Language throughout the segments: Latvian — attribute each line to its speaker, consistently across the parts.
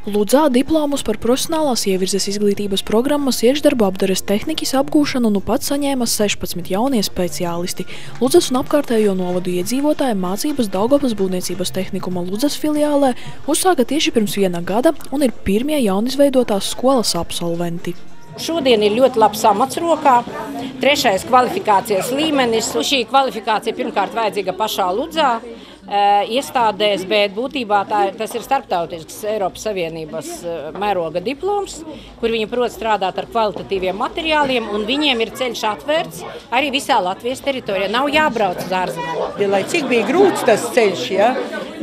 Speaker 1: Ludzā diplomus par profesionālās ievirzes izglītības programmas iekšdarba apdares tehnikas apgūšanu nu pat saņēma 16 jaunie speciālisti. Ludzas un apkārtējo novadu iedzīvotāji mācības Daugavpils būvniecības tehnikuma Ludzas filiālē uzsāka tieši pirms 1 gada un ir pirmie jaunizveidotās skolas absolventi.
Speaker 2: Šodien ir ļoti labs amats rokā, 3. kvalifikācijas līmenis. Šī kvalifikācija pirmkārt vajadzīga pašā Ludzā iestādēs, bet būtībā tas ir starptautisks Eiropas Savienības mēroga diploms, kur viņi prot strādāt ar kvalitatīviem materiāliem, un viņiem ir ceļš atvērts arī visā Latvijas teritorijā. Nav jābrauc uz ārzemēm.
Speaker 3: Lai cik bija grūts tas ceļš,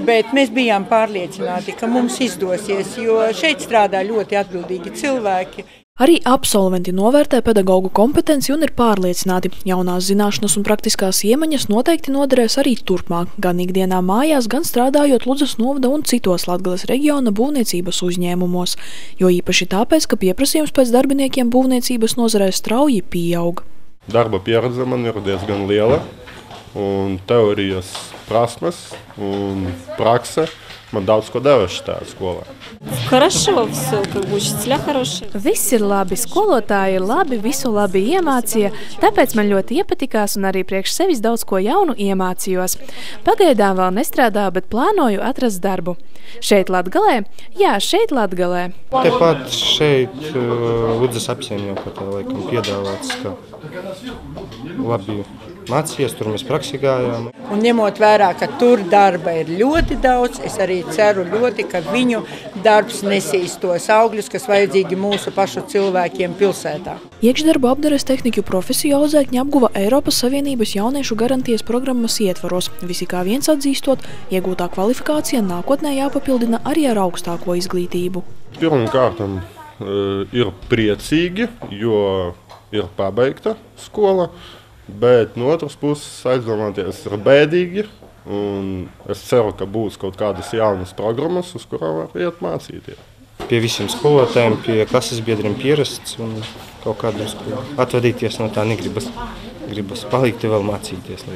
Speaker 3: bet mēs bijām pārliecināti, ka mums izdosies, jo šeit strādā ļoti atbildīgi cilvēki.
Speaker 1: Arī absolventi novērtē pedagogu kompetenci un ir pārliecināti. Jaunās zināšanas un praktiskās iemaņas noteikti noderēs arī turpmāk, gan ikdienā mājās, gan strādājot Ludzas novada un citos Latgales reģiona būvniecības uzņēmumos. Jo īpaši tāpēc, ka pieprasījums pēc darbiniekiem būvniecības nozarē strauji pieaug.
Speaker 4: Darba pieredze man ir diezgan liela, un teorijas prasmes un prakse man daudz ko devuši tajā skolā.
Speaker 5: Viss ir labi, skolotāji ir labi, visu labi iemācīja, tāpēc man ļoti iepatikās un arī priekš sevis daudz ko jaunu iemācījos. Pagaidām vēl nestrādāju, bet plānoju atrast darbu. Šeit Latgalē? Jā, šeit Latgalē.
Speaker 6: Tepat šeit Ludzas apsaimniekotā laikam piedāvāts, ka labi mācījies, tur mēs praksi gājām.
Speaker 3: Un ņemot vērā, ka tur darba ir ļoti daudz, es arī ceru ļoti, ka viņu darbs nesīs tos augļus, kas vajadzīgi mūsu pašu cilvēkiem pilsētā.
Speaker 1: Iekšdarba apdares tehniku profesiju Auzēkņi apguva Eiropas Savienības jauniešu garantijas programmas ietvaros. Visi kā viens atzīstot, iegūtā kvalifikācija nākotnē jāpapildina arī ar augstāko izglītību.
Speaker 4: Pirmkārt ir priecīgi, jo ir pabeigta skola, bet no otras puses aizdomāties ir bēdīgi. Un es ceru, ka būs kaut kādas jaunas programmas, uz kurām var iet mācīties.
Speaker 6: Pie visiem skolotājiem, pie klases biedriem pierasts un kaut kādiem skolām atvadīties no tā negribas. Gribas palikt vēl mācīties.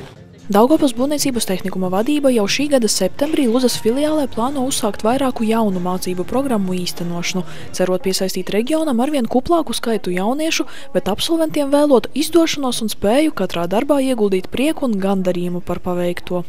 Speaker 1: Daugavpils būvniecības tehnikuma vadība jau šī gada septembrī Ludzas filiālē plāno uzsākt vairāku jaunu mācību programmu īstenošanu, cerot piesaistīt reģionam arvien kuplāku skaitu jauniešu, bet absolventiem vēlot izdošanos un spēju katrā darbā ieguldīt prieku un gandarījumu par paveikto.